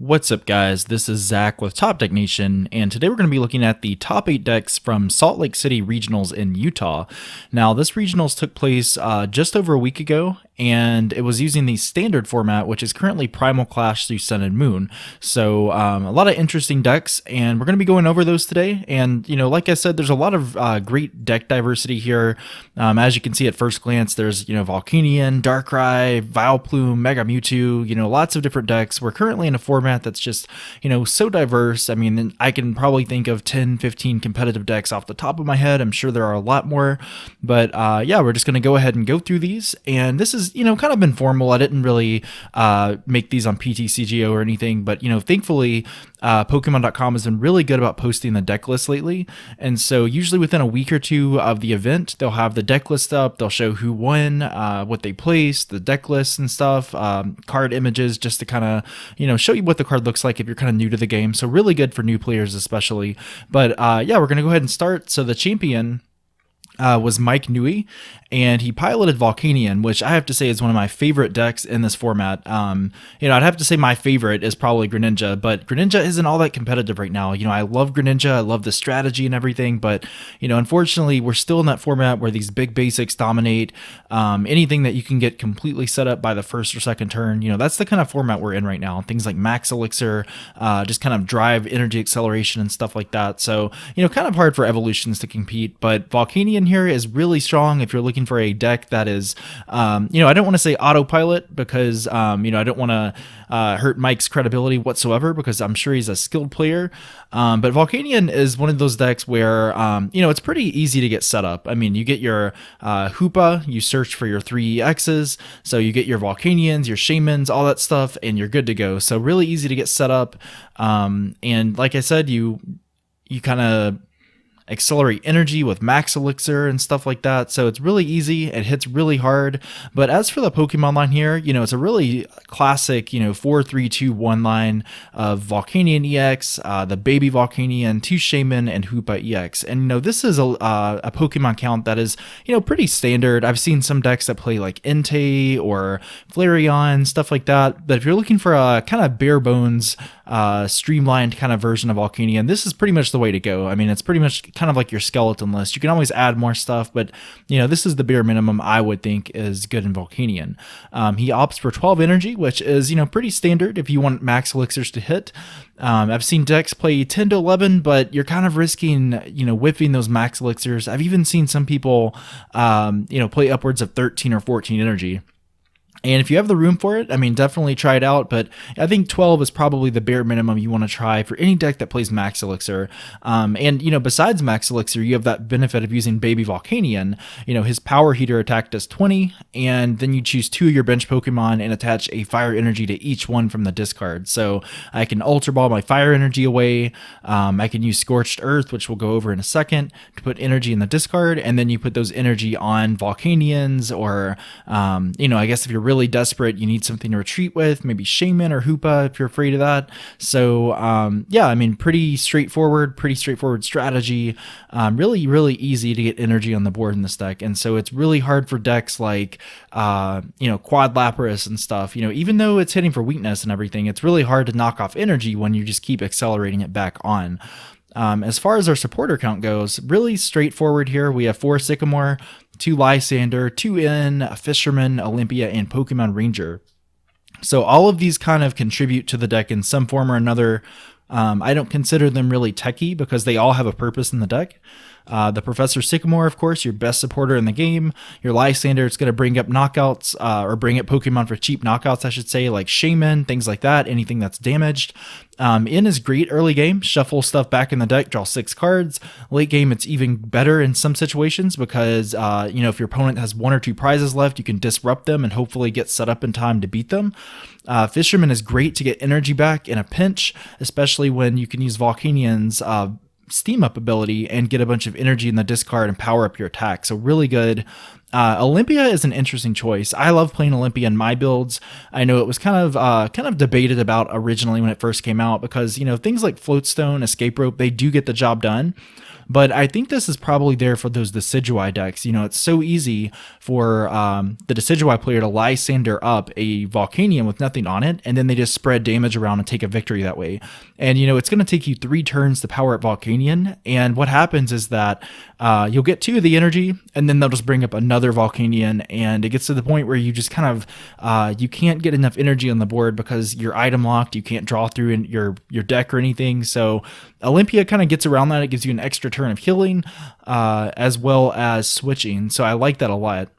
What's up, guys? This is Zach with Top Deck Nation, and today we're going to be looking at the top 8 decks from Salt Lake City Regionals in Utah. Now, this Regionals took place just over a week ago, and it was using the standard format, which is currently Primal Clash-Sun and Moon. So, a lot of interesting decks, and we're going to be going over those today. And, like I said, there's a lot of great deck diversity here. As you can see at first glance, there's, Volcanion, Darkrai, Vileplume, Mega Mewtwo, lots of different decks. We're currently in a format that's just, so diverse. I mean, I can probably think of 10, 15 competitive decks off the top of my head. I'm sure there are a lot more, but yeah, we're just going to go ahead and go through these. And this is, kind of informal. I didn't really make these on PTCGO or anything, but, thankfully, Pokemon.com has been really good about posting the deck list lately. And so usually within a week or two of the event, they'll have the deck list up. They'll show who won, what they placed, the deck lists and stuff, card images, just to kind of, show you what the card looks like if you're kind of new to the game. So really good for new players especially. But yeah, we're going to go ahead and start. So the champion was Mike Nui, and he piloted Volcanion, which I have to say is one of my favorite decks in this format. I'd have to say my favorite is probably Greninja, but Greninja isn't all that competitive right now. I love Greninja, I love the strategy and everything, but, unfortunately, we're still in that format where these big basics dominate. Anything that you can get completely set up by the first or second turn, that's the kind of format we're in right now. Things like Max Elixir, just kind of drive energy acceleration and stuff like that. So, kind of hard for evolutions to compete, but Volcanion here is really strong if you're looking for a deck that is, I don't want to say autopilot because, I don't want to hurt Mike's credibility whatsoever because I'm sure he's a skilled player. But Volcanion is one of those decks where, it's pretty easy to get set up. I mean, you get your Hoopa, you search for your 3 X's, so you get your Volcanions, your Shamans, all that stuff, and you're good to go. So really easy to get set up. And like I said, you kind of accelerate energy with Max Elixir and stuff like that. So it's really easy. It hits really hard. But as for the Pokemon line here, it's a really classic, 4-3-2-1 line of Volcanion EX, the baby Volcanion, 2 Shaman, and Hoopa EX. And, this is a Pokemon count that is, pretty standard. I've seen some decks that play like Entei or Flareon, stuff like that. But if you're looking for a kind of bare bones, streamlined kind of version of Volcanion, this is pretty much the way to go. I mean, it's pretty much kind of like your skeleton list. You can always add more stuff, but this is the bare minimum I would think is good in Volcanion. He opts for 12 energy, which is pretty standard if you want Max Elixirs to hit. I've seen decks play 10 to 11, but you're kind of risking whiffing those Max Elixirs. I've even seen some people play upwards of 13 or 14 energy. And if you have the room for it, I mean, definitely try it out. But I think 12 is probably the bare minimum you want to try for any deck that plays Max Elixir. And, besides Max Elixir, you have that benefit of using Baby Volcanion. His Power Heater attack does 20, and then you choose 2 of your bench Pokemon and attach a Fire Energy to each one from the discard. So I can Ultra Ball my Fire Energy away. I can use Scorched Earth, which we'll go over in a second, to put energy in the discard, and then you put those energy on Volcanions, or, I guess if you're really desperate, you need something to retreat with, maybe Shaman or Hoopa if you're afraid of that. So yeah, I mean, pretty straightforward strategy. Really easy to get energy on the board in this deck. And so it's really hard for decks like Quad Lapras and stuff. Even though it's hitting for weakness and everything, it's really hard to knock off energy when you just keep accelerating it back on. As far as our supporter count goes, really straightforward here. We have 4 Sycamore, 2 Lysander, 2 N, a Fisherman, Olympia, and Pokemon Ranger. So all of these kind of contribute to the deck in some form or another. I don't consider them really techie because they all have a purpose in the deck. The Professor Sycamore, of course, your best supporter in the game. Your Lysander, it's going to bring up knockouts, or bring up Pokemon for cheap knockouts, I should say, like Shaman, things like that, anything that's damaged. In is great early game, shuffle stuff back in the deck, draw 6 cards. Late game, it's even better in some situations because, if your opponent has 1 or 2 prizes left, you can disrupt them and hopefully get set up in time to beat them. Fisherman is great to get energy back in a pinch, especially when you can use Volcanion's Steam Up ability and get a bunch of energy in the discard and power up your attack. So really good. Olympia is an interesting choice. I love playing Olympia in my builds. I know it was kind of debated about originally when it first came out because, things like Floatstone, Escape Rope, they do get the job done. But I think this is probably there for those Decidueye decks. It's so easy for the Decidueye player to Lysander up a Volcanion with nothing on it, and then they just spread damage around and take a victory that way. And it's going to take you 3 turns to power up Volcanion, and what happens is that you'll get 2 of the energy, and then they'll just bring up another Volcanion, and it gets to the point where you just kind of you can't get enough energy on the board because you're item locked. You can't draw through in your deck or anything. So Olympia kind of gets around that. It gives you an extra turn of healing as well as switching. So I like that a lot.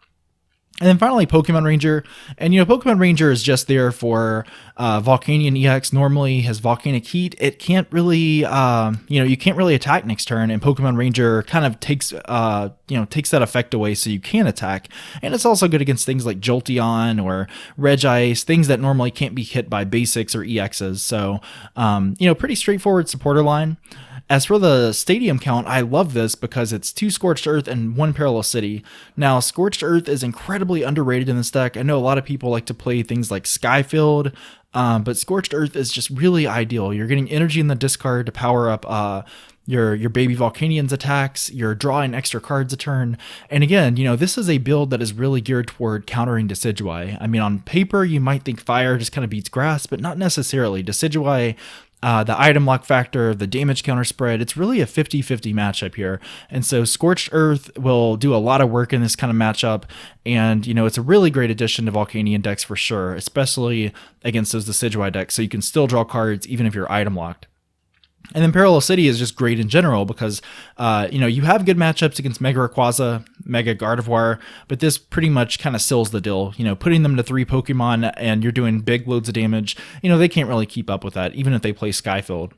And then finally, Pokemon Ranger. And, Pokemon Ranger is just there for Volcanion EX. Normally has Volcanic Heat. It can't really, you can't really attack next turn. And Pokemon Ranger kind of takes that effect away so you can attack. And it's also good against things like Jolteon or Regice, things that normally can't be hit by basics or EXs. So, pretty straightforward supporter line. As for the stadium count, I love this because it's 2 Scorched Earth and 1 Perilous City. Now, Scorched Earth is incredibly underrated in this deck. I know a lot of people like to play things like Skyfield, but Scorched Earth is just really ideal. You're getting energy in the discard to power up your baby Volcanion's attacks, you're drawing extra cards a turn. And again, this is a build that is really geared toward countering Decidueye. I mean, on paper, you might think fire just kind of beats grass, but not necessarily. Decidueye, the item lock factor, the damage counter spread, it's really a 50-50 matchup here. And so Scorched Earth will do a lot of work in this kind of matchup. And, it's a really great addition to Volcanion decks for sure, especially against those Decidueye decks. So you can still draw cards even if you're item locked. And then Perilous City is just great in general because, you have good matchups against Mega Rayquaza, Mega Gardevoir, but this pretty much kind of seals the deal. Putting them to 3 Pokemon and you're doing big loads of damage, they can't really keep up with that, even if they play Skyfield.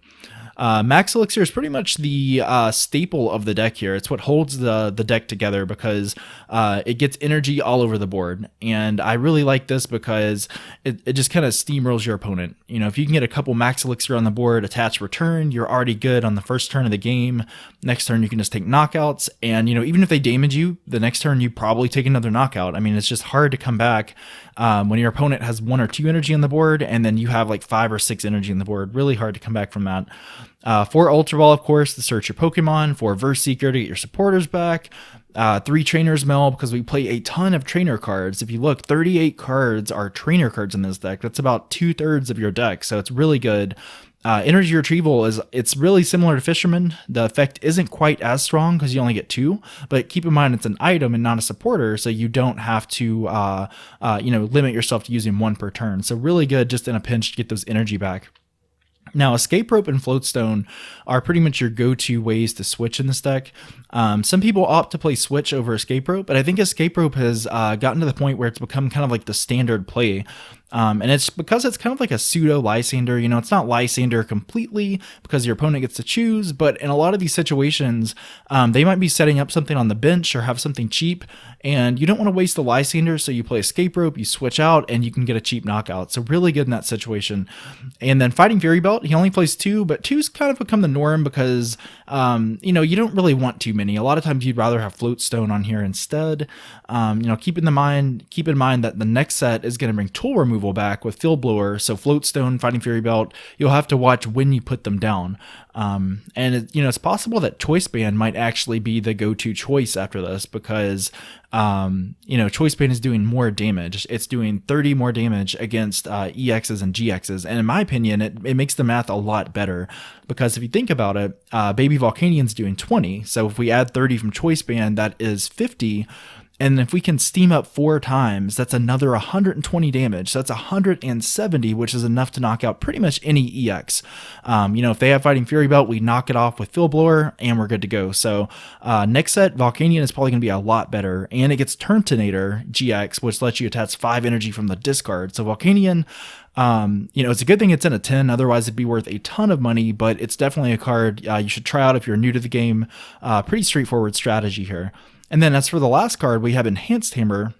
Max Elixir is pretty much the staple of the deck here. It's what holds the deck together because it gets energy all over the board. And I really like this because it just kind of steamrolls your opponent. If you can get a couple Max Elixir on the board, attach return, you're already good on the first turn of the game. Next turn, you can just take knockouts. And, even if they damage you, the next turn, you probably take another knockout. I mean, it's just hard to come back when your opponent has 1 or 2 energy on the board and then you have like 5 or 6 energy on the board. Really hard to come back from that. 4 Ultra Ball, of course, to search your Pokemon. 4 Verse Seeker to get your supporters back. 3 Trainer's Mail because we play a ton of trainer cards. If you look, 38 cards are trainer cards in this deck. That's about 2/3 of your deck, so it's really good. Energy Retrieval it's really similar to Fisherman. The effect isn't quite as strong because you only get 2, but keep in mind it's an item and not a supporter, so you don't have to limit yourself to using 1 per turn. So really good just in a pinch to get those energy back. Now, Escape Rope and Floatstone are pretty much your go-to ways to switch in this deck. Some people opt to play Switch over Escape Rope, but I think Escape Rope has gotten to the point where it's become kind of like the standard play. And it's because it's kind of like a pseudo Lysander. It's not Lysander completely because your opponent gets to choose, but in a lot of these situations, they might be setting up something on the bench or have something cheap, and you don't want to waste the Lysander, so you play Escape Rope, you switch out, and you can get a cheap knockout. So really good in that situation. And then Fighting Fury Belt, he only plays 2, but 2's kind of become the norm because, you don't really want too many. A lot of times you'd rather have Floatstone on here instead. Keep in mind that the next set is going to bring Tool Removal back with Field Blower, so Floatstone, Fighting Fury Belt, you'll have to watch when you put them down. It's possible that Choice Band might actually be the go-to choice after this because, Choice Band is doing more damage. It's doing 30 more damage against EXs and GXs, and in my opinion, it makes the math a lot better because if you think about it, Baby Volcanion's doing 20, so if we add 30 from Choice Band, that is 50. And if we can steam up 4 times, that's another 120 damage. So that's 170, which is enough to knock out pretty much any EX. If they have Fighting Fury Belt, we knock it off with Field Blower, and we're good to go. So next set, Volcanion is probably going to be a lot better. And it gets Turtonator GX, which lets you attach 5 energy from the discard. So Volcanion, it's a good thing it's in a 10, otherwise it'd be worth a ton of money, but it's definitely a card you should try out if you're new to the game. Pretty straightforward strategy here. And then as for the last card, we have Enhanced Hammer.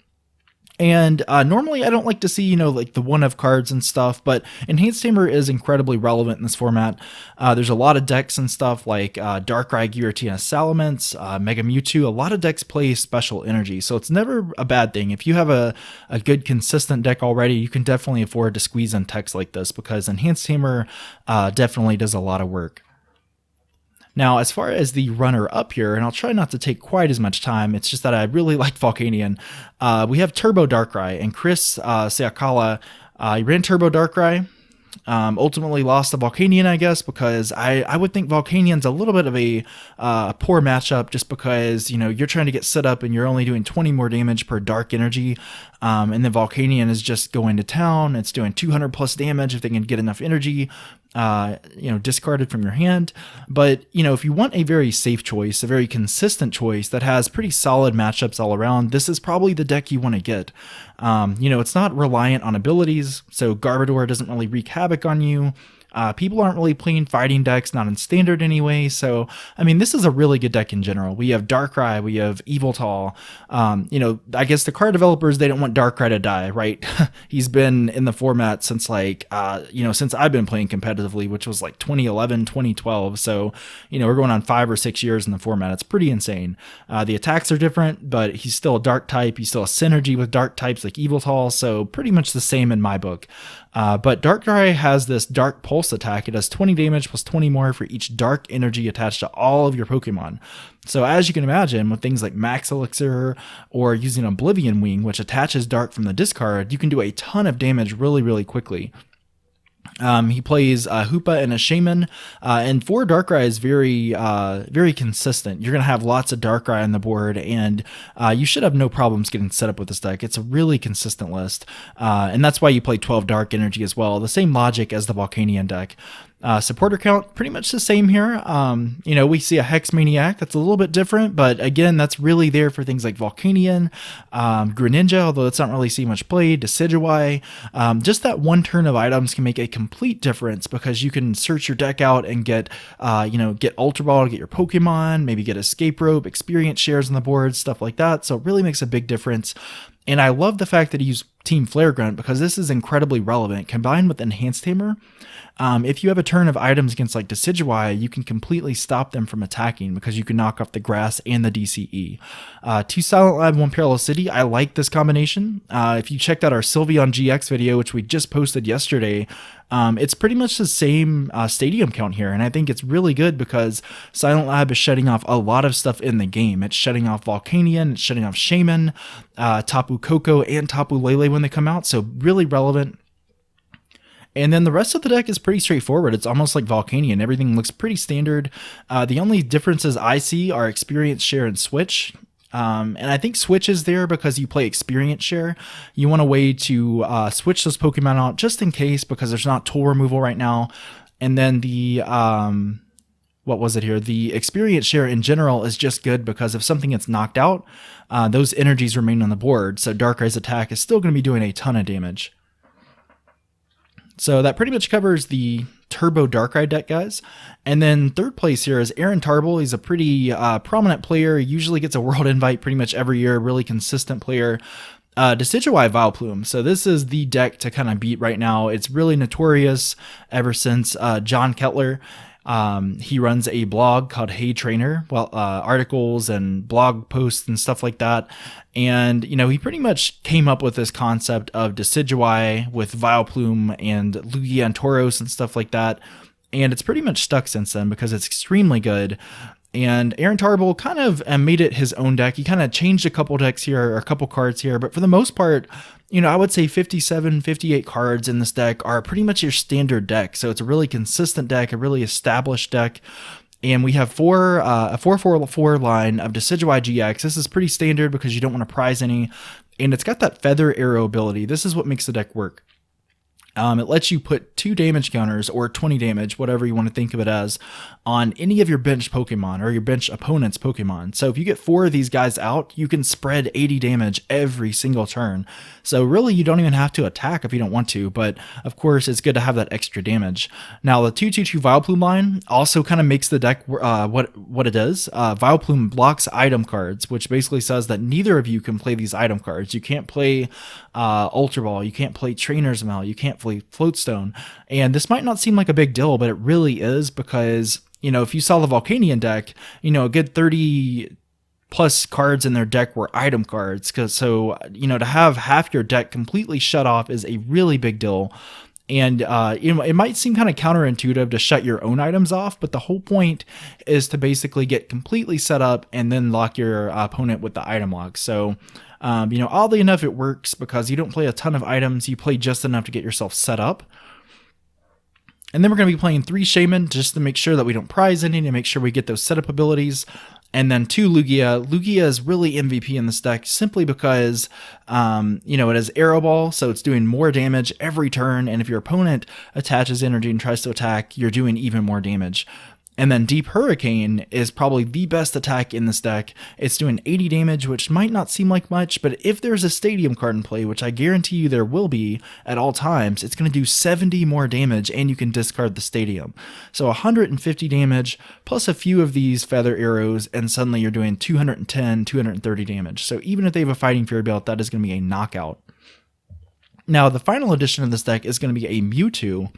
And normally I don't like to see, like the one-of cards and stuff, but Enhanced Hammer is incredibly relevant in this format. There's a lot of decks and stuff like Darkrai, Giratina, Salamence, Mega Mewtwo. A lot of decks play special energy, so it's never a bad thing. If you have a good, consistent deck already, you can definitely afford to squeeze in techs like this because Enhanced Hammer definitely does a lot of work. Now, as far as the runner up here, and I'll try not to take quite as much time, it's just that I really like Volcanion. We have Turbo Darkrai, and Chris Siakala, he ran Turbo Darkrai. Ultimately lost to Volcanion, I guess, because I would think Volcanion's a little bit of a poor matchup just because, you're trying to get set up and you're only doing 20 more damage per dark energy. And then Volcanion is just going to town. It's doing 200 plus damage if they can get enough energy, discarded from your hand. But, if you want a very safe choice, a very consistent choice that has pretty solid matchups all around, this is probably the deck you want to get. It's not reliant on abilities, so Garbodor doesn't really wreak havoc on you. People aren't really playing fighting decks, not in standard anyway. So, this is a really good deck in general. We have Darkrai, we have Yveltal. I guess the card developers, they don't want Darkrai to die, right? He's been in the format since since I've been playing competitively, which was like 2011, 2012. So, we're going on 5 or 6 years in the format. It's pretty insane. The attacks are different, but he's still a dark type. He's still a synergy with dark types like Yveltal. So pretty much the same in my book. But Darkrai has this Dark Pulse attack. It does 20 damage plus 20 more for each dark energy attached to all of your Pokemon. So as you can imagine, with things like Max Elixir or using Oblivion Wing, which attaches dark from the discard, you can do a ton of damage really, really quickly. He plays Hoopa and a Shaman, and for Darkrai is very, very consistent. You're going to have lots of Darkrai on the board, and you should have no problems getting set up with this deck. It's a really consistent list, and that's why you play 12 Dark Energy as well. The same logic as the Volcanion deck. Supporter count, pretty much the same here. We see a Hex Maniac that's a little bit different, but again, that's really there for things like Volcanion, Greninja, although that's not really seen much played, Decidueye. Just that one turn of items can make a complete difference because you can search your deck out and get Ultra Ball to get your Pokemon, maybe get Escape Rope, experience shares on the board, stuff like that. So it really makes a big difference. And I love the fact that he used Team Flare Grunt because this is incredibly relevant. Combined with Enhanced Tamer, if you have a turn of items against like Decidueye, you can completely stop them from attacking because you can knock off the grass and the DCE. 2 Silent Lab, 1 Parallel City. I like this combination. If you checked out our Sylveon GX video, which we just posted yesterday, it's pretty much the same stadium count here, and I think it's really good because Silent Lab is shutting off a lot of stuff in the game. It's shutting off Volcanion, it's shutting off Shaman, Tapu Koko, and Tapu Lele when they come out, so really relevant. And then the rest of the deck is pretty straightforward. It's almost like Volcanion. Everything looks pretty standard. The only differences I see are Experience Share and Switch. And I think Switch is there because you play Experience Share. You want a way to switch those Pokemon out just in case because there's not tool removal right now. And then the the Experience Share in general is just good because if something gets knocked out, those energies remain on the board. So Darkrai's attack is still going to be doing a ton of damage. So that pretty much covers the Turbo Darkrai deck, guys. And then third place here is Aaron Tarble. He's a pretty prominent player. He usually gets a world invite pretty much every year. Really consistent player. Decidueye Vileplume. So this is the deck to kind of beat right now. It's really notorious ever since John Kettler. He runs a blog called Hey Trainer, articles and blog posts and stuff like that. And, he pretty much came up with this concept of Decidueye with Vileplume and Lugia and Tauros and stuff like that. And it's pretty much stuck since then because it's extremely good. And Aaron Tarble kind of made it his own deck. He kind of changed a couple decks here, or a couple cards here, but for the most part, I would say 57, 58 cards in this deck are pretty much your standard deck. So it's a really consistent deck, a really established deck. And we have a 4-4-4 line of Decidueye GX. This is pretty standard because you don't want to prize any. And it's got that Feather Arrow ability. This is what makes the deck work. It lets you put 2 damage counters or 20 damage, whatever you want to think of it as, on any of your bench Pokemon or your bench opponent's Pokemon. So if you get 4 of these guys out, you can spread 80 damage every single turn. So really, you don't even have to attack if you don't want to, but of course, it's good to have that extra damage. Now, the 2-2-2 Vileplume line also kind of makes the deck what it is. Vileplume blocks item cards, which basically says that neither of you can play these item cards. You can't play Ultra Ball, you can't play Trainer's Mail, you can't play Floatstone. And this might not seem like a big deal, but it really is because, if you saw the Volcanion deck, a good 30 plus cards in their deck were item cards. To have half your deck completely shut off is a really big deal. And it might seem kind of counterintuitive to shut your own items off, but the whole point is to basically get completely set up and then lock your opponent with the item lock. So, oddly enough, it works because you don't play a ton of items. You play just enough to get yourself set up. And then we're going to be playing 3 Shaman just to make sure that we don't prize any, to make sure we get those setup abilities. And then 2 Lugia. Lugia is really MVP in this deck simply because, it has Arrow Ball, so it's doing more damage every turn. And if your opponent attaches energy and tries to attack, you're doing even more damage. And then Deep Hurricane is probably the best attack in this deck. It's doing 80 damage, which might not seem like much, but if there's a Stadium card in play, which I guarantee you there will be at all times, it's going to do 70 more damage, and you can discard the Stadium. So 150 damage, plus a few of these Feather Arrows, and suddenly you're doing 210, 230 damage. So even if they have a Fighting Fury belt, that is going to be a knockout. Now, the final edition of this deck is going to be a Mewtwo,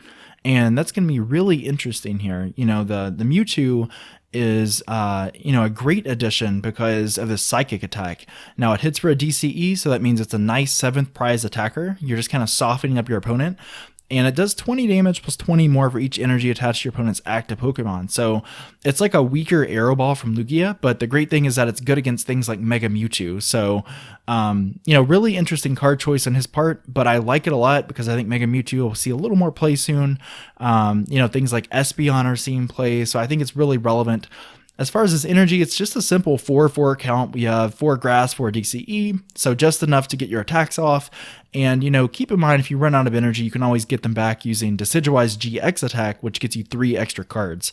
and that's going to be really interesting here. The Mewtwo is, a great addition because of the psychic attack. Now it hits for a DCE, so that means it's a nice 7th prize attacker. You're just kind of softening up your opponent. And it does 20 damage plus 20 more for each energy attached to your opponent's active Pokemon. So it's like a weaker Arrow Ball from Lugia, but the great thing is that it's good against things like Mega Mewtwo. So, really interesting card choice on his part, but I like it a lot because I think Mega Mewtwo will see a little more play soon. Things like Espeon are seeing play, so I think it's really relevant. As far as his energy, it's just a simple 4/4 count. We have 4 grass, 4 DCE, so just enough to get your attacks off. And, keep in mind, if you run out of energy, you can always get them back using Decidueye's GX attack, which gets you 3 extra cards.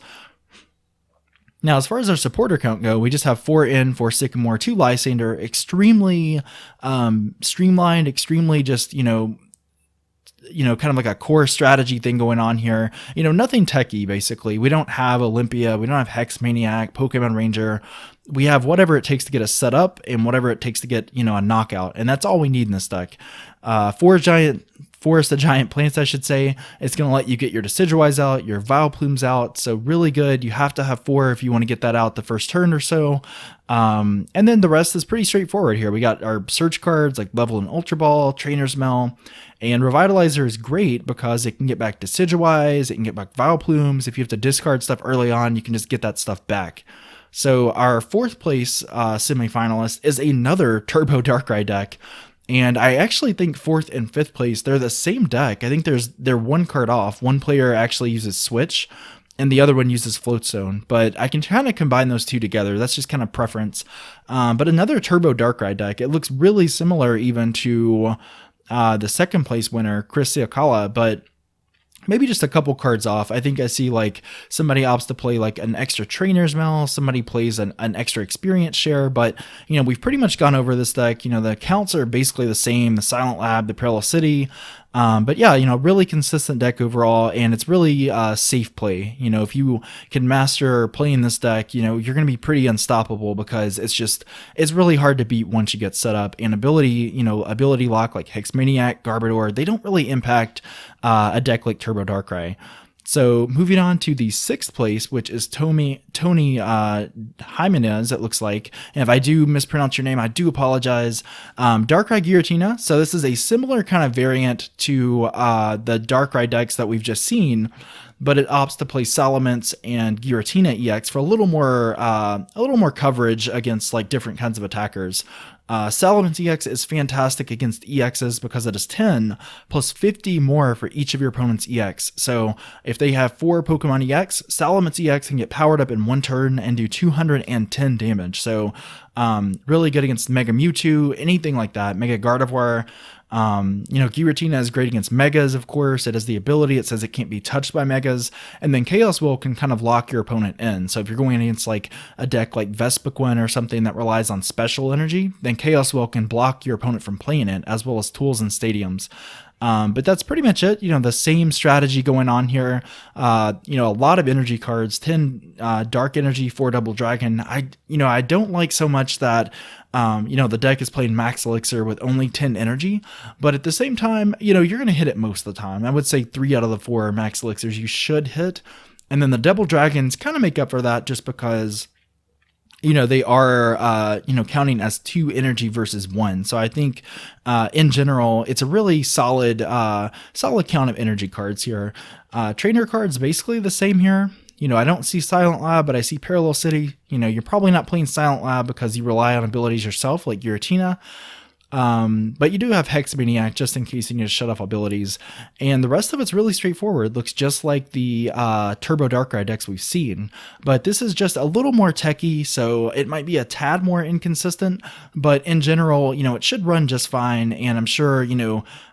Now, as far as our supporter count go, we just have 4 N, 4 Sycamore, 2 Lysander, extremely streamlined, extremely just, kind of like a core strategy thing going on here. Nothing techie, basically. We don't have Olympia. We don't have Hex Maniac, Pokemon Ranger. We have whatever it takes to get us set up and whatever it takes to get, a knockout. And that's all we need in this deck. Forest of Giant Plants, I should say. It's going to let you get your Decidueyes out, your Vileplumes out. So really good. You have to have 4 if you want to get that out the first turn or so. And then the rest is pretty straightforward here. We got our search cards like Level and Ultra Ball, Trainer's Mail, and Revitalizer is great because it can get back Decidueyes, it can get back Vileplumes. If you have to discard stuff early on, you can just get that stuff back. So our 4th place semifinalist is another Turbo Darkrai deck. And I actually think 4th and 5th place, they're the same deck. I think they're 1 card off. One player actually uses Switch, and the other one uses Float Zone. But I can kind of combine those 2 together. That's just kind of preference. But another Turbo Darkrai deck. It looks really similar even to the 2nd place winner, Chris Siakala, but maybe just a couple cards off. I think I see like somebody opts to play like an extra Trainer's Mail, somebody plays an extra experience share, but we've pretty much gone over this deck. The counts are basically the same, the Silent Lab, the Perilous City. But yeah, really consistent deck overall, and it's really safe play. If you can master playing this deck, you're going to be pretty unstoppable because it's really hard to beat once you get set up. And ability lock like Hex Maniac, Garbodor, they don't really impact a deck like Turbo Darkrai. So moving on to the 6th place, which is Tony Jimenez, it looks like. And if I do mispronounce your name, I do apologize. Darkrai Giratina. So this is a similar kind of variant to the Darkrai decks that we've just seen, but it opts to play Salamence and Giratina EX for a little more coverage against like different kinds of attackers. Salamence EX is fantastic against EXs because it is 10 plus 50 more for each of your opponent's EX. So if they have 4 Pokemon EX, Salamence EX can get powered up in 1 turn and do 210 damage. So really good against Mega Mewtwo, anything like that, Mega Gardevoir. Giratina is great against Megas, of course. It has the ability, it says it can't be touched by Megas, and then Chaos Will can kind of lock your opponent in. So if you're going against like a deck like Vespiquen or something that relies on special energy, then Chaos Will can block your opponent from playing it, as well as tools and stadiums. But that's pretty much it. The same strategy going on here. A lot of energy cards, 10 Dark Energy, 4 Double Dragon. I don't like so much that the deck is playing Max Elixir with only 10 energy, but at the same time, you're going to hit it most of the time. I would say 3 out of the 4 Max Elixirs you should hit. And then the Double Dragons kind of make up for that just because they are, counting as 2 energy versus 1. So I think, in general, it's a really solid count of energy cards here. Trainer cards, basically the same here. I don't see Silent Lab, but I see Parallel City. You're probably not playing Silent Lab because you rely on abilities yourself, like Giratina. But you do have Hexamaniac just in case you need to shut off abilities. And the rest of it's really straightforward. Looks just like the Turbo Darkrai decks we've seen. But this is just a little more techy, so it might be a tad more inconsistent. But in general, it should run just fine. And I'm sure,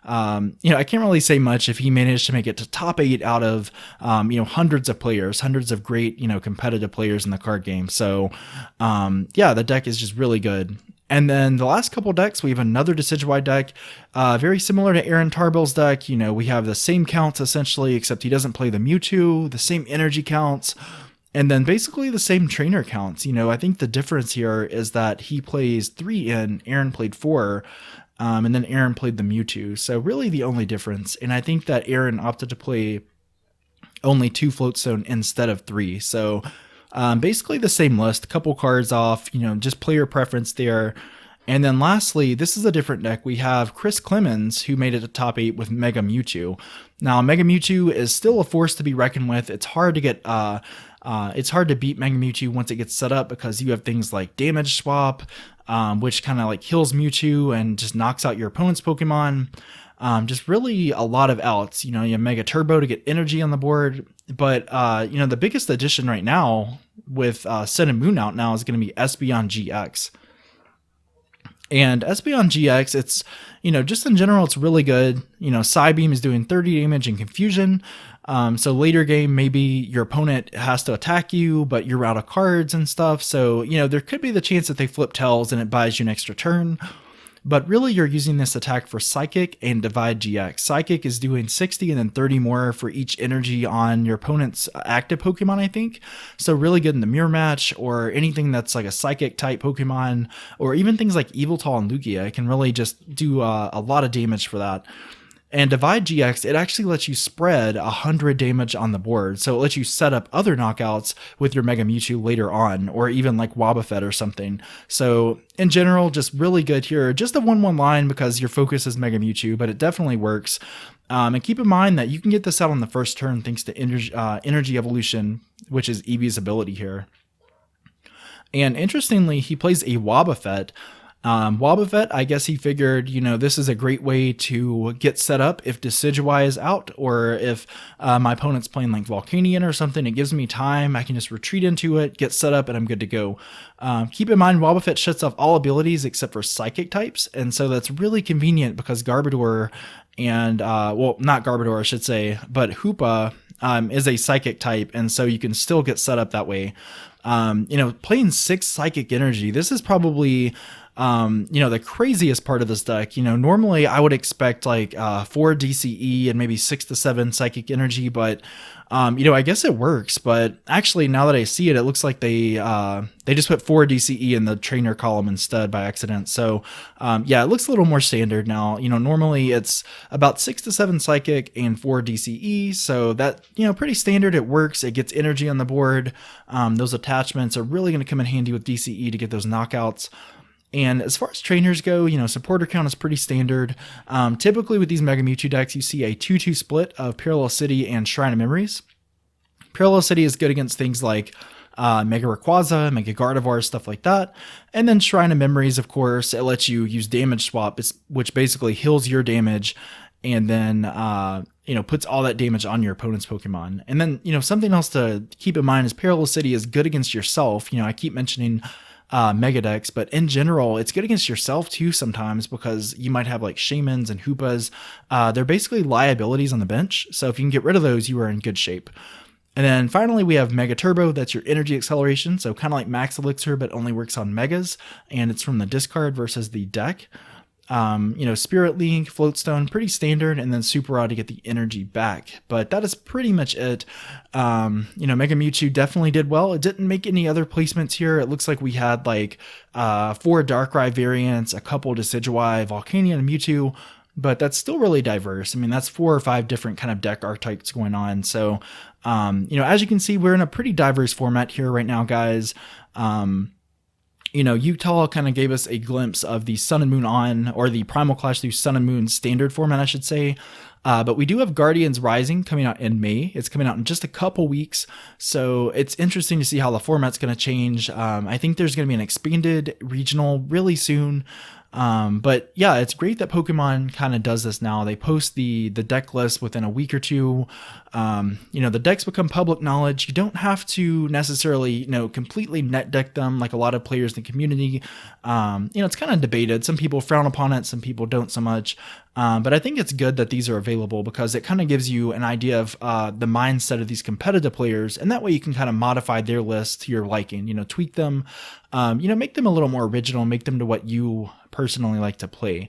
I can't really say much if he managed to make it to top 8 out of, hundreds of players, hundreds of great, competitive players in the card game. So, the deck is just really good. And then the last couple decks, we have another Decidueye deck, very similar to Aaron Tarbell's deck. We have the same counts essentially, except he doesn't play the Mewtwo, the same energy counts, and then basically the same trainer counts. I think the difference here is that he plays 3 in, Aaron played 4, and then Aaron played the Mewtwo. So really the only difference. And I think that Aaron opted to play only 2 Floatstone instead of 3. So basically the same list, a couple cards off, just player preference there. And then lastly, this is a different deck. We have Chris Clemens, who made it to top 8 with Mega Mewtwo. Now, Mega Mewtwo is still a force to be reckoned with. It's hard to get, it's hard to beat Mega Mewtwo once it gets set up because you have things like Damage Swap, which kind of like kills Mewtwo and just knocks out your opponent's Pokemon. Just really a lot of outs. You have Mega Turbo to get energy on the board. But, the biggest addition right now with Sun and Moon out now is going to be Espeon GX. And Espeon GX, it's, just in general, it's really good. Psybeam is doing 30 damage and Confusion. So later game, maybe your opponent has to attack you, but you're out of cards and stuff. So, there could be the chance that they flip Tails and it buys you an extra turn. But really, you're using this attack for Psychic and Divide GX. Psychic is doing 60 and then 30 more for each energy on your opponent's active Pokemon, I think. So really good in the mirror match or anything that's like a Psychic type Pokemon, or even things like Yveltal and Lugia. It can really just do a lot of damage for that. And Divide GX, it actually lets you spread 100 damage on the board. So it lets you set up other knockouts with your Mega Mewtwo later on, or even like Wobbuffet or something. So in general, just really good here. Just a 1/1 line because your focus is Mega Mewtwo, but it definitely works. And keep in mind that you can get this out on the first turn thanks to Energy Evolution, which is Eevee's ability here. And interestingly, he plays a Wobbuffet. Wobbuffet, I guess he figured, this is a great way to get set up if Decidueye is out, or if my opponent's playing like Volcanion or something. It gives me time. I can just retreat into it, get set up, and I'm good to go. Keep in mind, Wobbuffet shuts off all abilities except for Psychic types, and so that's really convenient because Garbodor and, not Garbodor, I should say, but Hoopa is a Psychic type, and so you can still get set up that way. Playing 6 Psychic Energy, this is probably the craziest part of this deck. Normally I would expect like 4 DCE and maybe 6 to 7 Psychic Energy, but I guess it works. But actually, now that I see it, it looks like they just put 4 DCE in the trainer column instead by accident. So it looks a little more standard now. Normally it's about 6 to 7 Psychic and 4 DCE, so that pretty standard. It works. It gets energy on the board. Those attachments are really going to come in handy with DCE to get those knockouts. And as far as trainers go, supporter count is pretty standard. Typically with these Mega Mewtwo decks, you see a 2-2 split of Parallel City and Shrine of Memories. Parallel City is good against things like Mega Rayquaza, Mega Gardevoir, stuff like that. And then Shrine of Memories, of course, it lets you use Damage Swap, which basically heals your damage and then puts all that damage on your opponent's Pokemon. And then, something else to keep in mind is Parallel City is good against yourself. I keep mentioning Mega decks, but in general, it's good against yourself too sometimes because you might have like Shamans and Hoopas. They're basically liabilities on the bench, so if you can get rid of those, you are in good shape. And then finally, we have Mega Turbo. That's your energy acceleration, so kind of like Max Elixir, but only works on Megas, and it's from the discard versus the deck. Spirit Link, Floatstone, pretty standard, and then Super Rod to get the energy back. But that is pretty much it. Mega Mewtwo definitely did well. It didn't make any other placements here. It looks like we had like 4 Darkrai variants, a couple Decidueye, Volcanion, and Mewtwo, but that's still really diverse. I mean, that's 4 or 5 different kind of deck archetypes going on. So, as you can see, we're in a pretty diverse format here right now, guys. Utah kind of gave us a glimpse of the Sun and Moon on, or the Primal Clash through Sun and Moon standard format, I should say. But we do have Guardians Rising coming out in May. It's coming out in just a couple weeks, so it's interesting to see how the format's going to change. I think there's going to be an expanded regional really soon. But yeah, it's great that Pokemon kind of does this now. They post the deck list within a week or two. The decks become public knowledge. You don't have to necessarily, completely net deck them like a lot of players in the community. It's kind of debated. Some people frown upon it, some people don't so much. But I think it's good that these are available because it kind of gives you an idea of the mindset of these competitive players, and that way you can kind of modify their list to your liking, tweak them, make them a little more original, make them to what you personally like to play.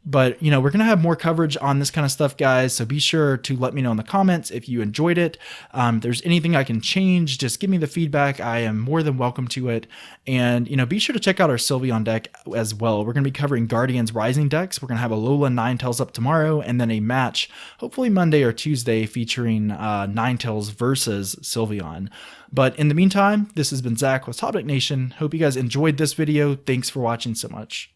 But, we're going to have more coverage on this kind of stuff, guys. So be sure to let me know in the comments if you enjoyed it. If there's anything I can change, just give me the feedback. I am more than welcome to it. And, be sure to check out our Sylveon deck as well. We're going to be covering Guardians Rising decks. We're going to have a Alolan Ninetales up tomorrow, and then a match, hopefully Monday or Tuesday, featuring Ninetales versus Sylveon. But in the meantime, this has been Zach with Top Deck Nation. Hope you guys enjoyed this video. Thanks for watching so much.